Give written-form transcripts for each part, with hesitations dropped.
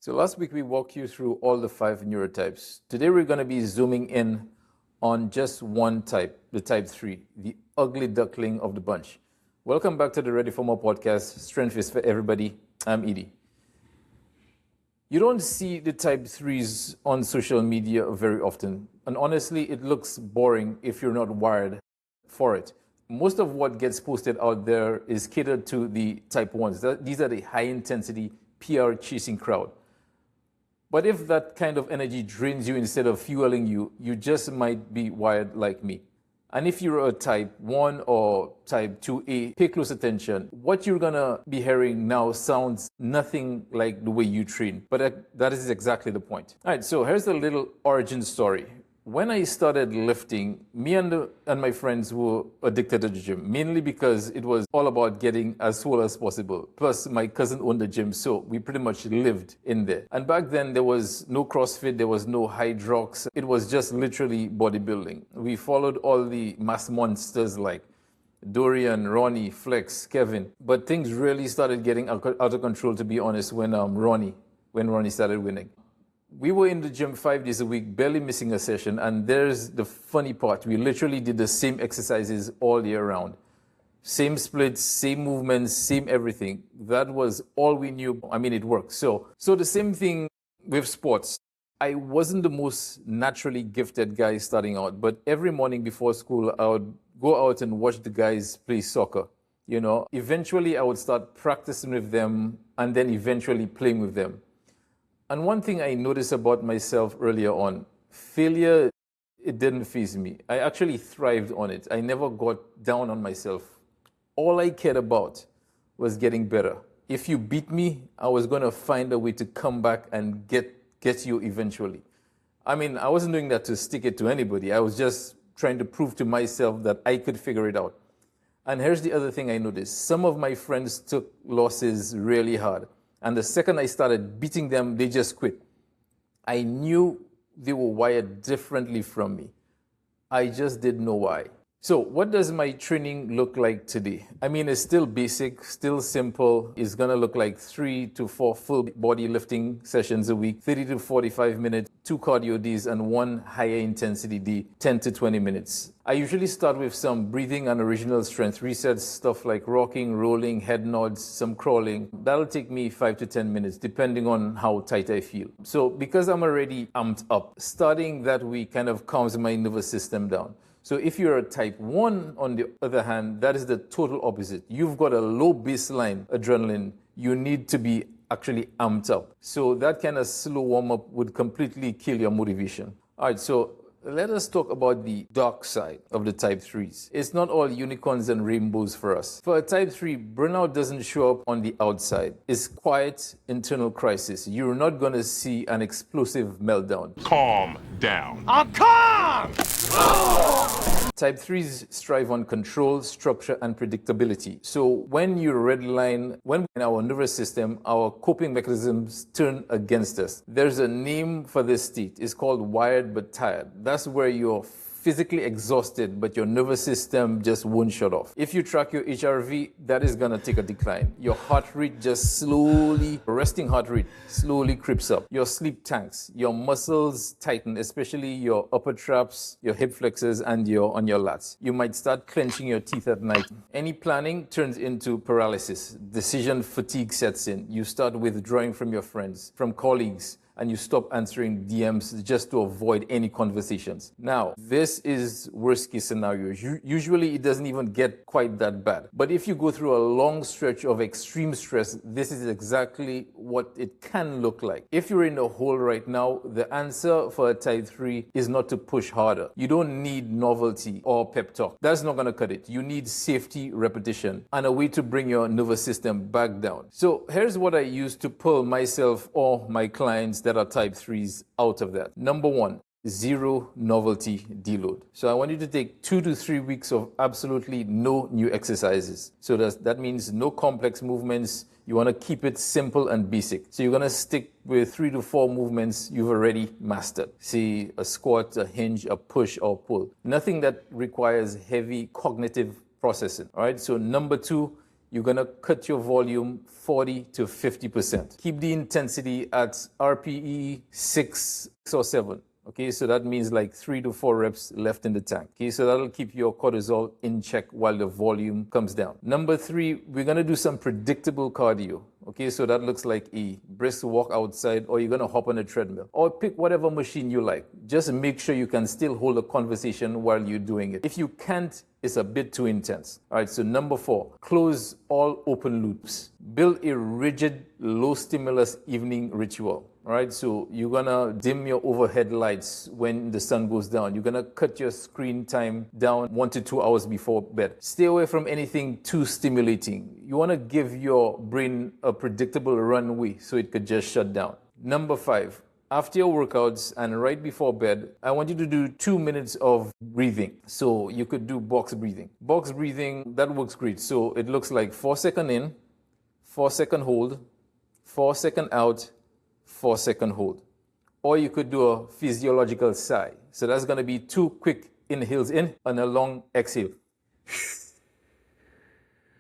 So last week we walked you through all the 5 neurotypes. Today we're going to be zooming in on just one type, the type 3, the ugly duckling of the bunch. Welcome back to the Ready for More podcast. Strength is for everybody. I'm Idi. You don't see the type 3s on social media very often. And honestly, it looks boring if you're not wired for it. Most of what gets posted out there is catered to the type 1s. These are the high-intensity PR chasing crowd. But if that kind of energy drains you instead of fueling you, you just might be wired like me. And if you're a type 1 or type 2A, pay close attention. What you're gonna be hearing now sounds nothing like the way you train, but that is exactly the point. All right, so here's a little origin story. When I started lifting, me and my friends were addicted to the gym, mainly because it was all about getting as swole as possible. Plus, my cousin owned the gym, so we pretty much lived in there. And back then, there was no CrossFit, there was no Hydrox. It was just literally bodybuilding. We followed all the mass monsters like Dorian, Ronnie, Flex, Kevin. But things really started getting out of control, to be honest, when Ronnie started winning. We were in the gym 5 days a week, barely missing a session. And there's the funny part. We literally did the same exercises all year round. Same splits, same movements, same everything. That was all we knew. I mean, it worked. So the same thing with sports. I wasn't the most naturally gifted guy starting out, but every morning before school, I would go out and watch the guys play soccer. You know, eventually I would start practicing with them and then eventually playing with them. And one thing I noticed about myself earlier on, failure, it didn't faze me. I actually thrived on it. I never got down on myself. All I cared about was getting better. If you beat me, I was going to find a way to come back and get you eventually. I mean, I wasn't doing that to stick it to anybody. I was just trying to prove to myself that I could figure it out. And here's the other thing I noticed. Some of my friends took losses really hard. And the second I started beating them, they just quit. I knew they were wired differently from me. I just didn't know why. So what does my training look like today? I mean, it's still basic, still simple. It's going to look like 3 to 4 full body lifting sessions a week, 30 to 45 minutes, 2 cardio days, and 1 higher intensity day, 10 to 20 minutes. I usually start with some breathing and original strength resets, stuff like rocking, rolling, head nods, some crawling. That'll take me 5 to 10 minutes, depending on how tight I feel. So because I'm already amped up, starting that week kind of calms my nervous system down. So if you're a type 1, on the other hand, that is the total opposite. You've got a low baseline adrenaline. You need to be actually amped up. So that kind of slow warm-up would completely kill your motivation. All right, so let us talk about the dark side of the type 3s. It's not all unicorns and rainbows for us. For a type 3, burnout doesn't show up on the outside. It's quiet internal crisis. You're not going to see an explosive meltdown. Calm down. I'm calm! Type 3s strive on control, structure, and predictability. So when you redline, when in our nervous system, our coping mechanisms turn against us. There's a name for this state. It's called wired but tired. That's where you're physically exhausted, but your nervous system just won't shut off. If you track your HRV, that is gonna take a decline. Your heart rate just slowly, resting heart rate, slowly creeps up. Your sleep tanks, your muscles tighten, especially your upper traps, your hip flexors, and on your lats. You might start clenching your teeth at night. Any planning turns into paralysis. Decision fatigue sets in. You start withdrawing from your friends, from colleagues, and you stop answering DMs just to avoid any conversations. Now, this is worst case scenario. Usually it doesn't even get quite that bad. But if you go through a long stretch of extreme stress, this is exactly what it can look like. If you're in a hole right now, the answer for a type 3 is not to push harder. You don't need novelty or pep talk. That's not gonna cut it. You need safety, repetition, and a way to bring your nervous system back down. So here's what I use to pull myself or my clients that are type 3s out of that. Number 1, 0 novelty deload. So I want you to take 2 to 3 weeks of absolutely no new exercises. So that means no complex movements. You want to keep it simple and basic. So you're going to stick with 3 to 4 movements you've already mastered. Say a squat, a hinge, a push, or pull. Nothing that requires heavy cognitive processing. All right. So number 2, you're going to cut your volume 40 to 50%. Keep the intensity at RPE 6 or 7. Okay, so that means like 3 to 4 reps left in the tank. Okay, so that'll keep your cortisol in check while the volume comes down. Number 3, we're gonna do some predictable cardio. Okay, so that looks like a brisk walk outside, or you're gonna hop on a treadmill, or pick whatever machine you like. Just make sure you can still hold a conversation while you're doing it. If you can't, it's a bit too intense. All right, so number 4, close all open loops. Build a rigid, low stimulus evening ritual. All right, so you're gonna dim your overhead lights when the sun goes down. You're gonna cut your screen time down 1 to 2 hours before bed. Stay away from anything too stimulating. You wanna give your brain a predictable runway so it could just shut down. Number 5, after your workouts and right before bed, I want you to do 2 minutes of breathing. So you could do box breathing. Box breathing, that works great. So it looks like 4 seconds in, 4 second hold, 4 seconds out, 4 second hold. Or you could do a physiological sigh. So that's going to be 2 quick inhales in and a long exhale.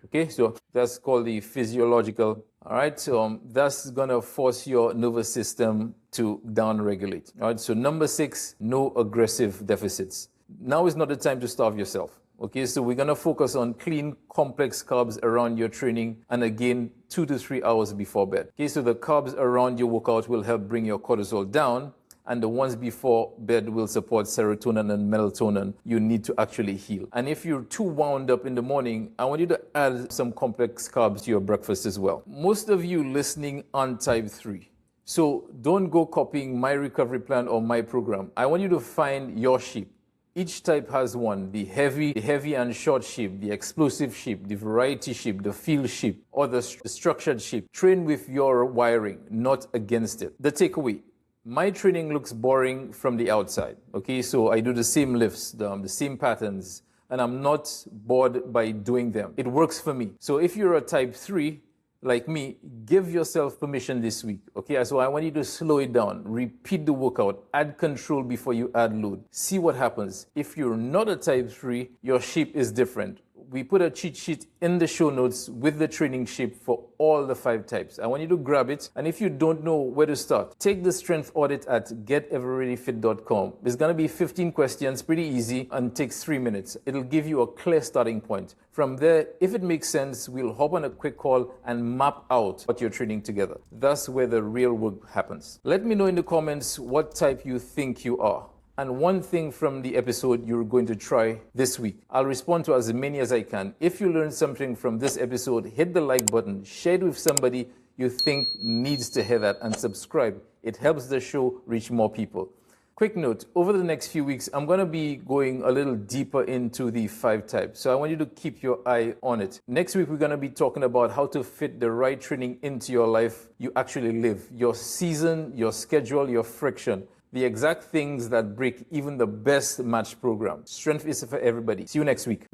Okay, so that's called the physiological. All right, so that's going to force your nervous system to down-regulate. All right, so number 6, no aggressive deficits. Now is not the time to starve yourself. Okay, so we're going to focus on clean, complex carbs around your training, and again, 2 to 3 hours before bed. Okay, so the carbs around your workout will help bring your cortisol down, and the ones before bed will support serotonin and melatonin you need to actually heal. And if you're too wound up in the morning, I want you to add some complex carbs to your breakfast as well. Most of you listening on type 3. So don't go copying my recovery plan or my program. I want you to find your sheep. Each type has one, the heavy and short sheep, the explosive sheep, the variety sheep, the field sheep, or the structured sheep. Train with your wiring, not against it. The takeaway, my training looks boring from the outside. Okay, so I do the same lifts, the same patterns, and I'm not bored by doing them. It works for me. So if you're a type 3, like me, give yourself permission this week. Okay, so I want you to slow it down, repeat the workout, add control before you add load. See what happens. If you're not a type 3, your shape is different. We put a cheat sheet in the show notes with the training shape for all the 5 types. I want you to grab it, and if you don't know where to start, take the strength audit at geteverreadyfit.com. It's going to be 15 questions, pretty easy, and takes 3 minutes. It'll give you a clear starting point. From there, if it makes sense, we'll hop on a quick call and map out what you're training together. That's where the real work happens. Let me know in the comments what type you think you are, and one thing from the episode you're going to try this week. I'll respond to as many as I can. If you learned something from this episode, hit the like button, share it with somebody you think needs to hear that, and subscribe. It helps the show reach more people. Quick note, over the next few weeks, I'm going to be going a little deeper into the 5 types. So I want you to keep your eye on it. Next week, we're going to be talking about how to fit the right training into your life you actually live. Your season, your schedule, your friction. The exact things that break even the best match program. Strength is for everybody. See you next week.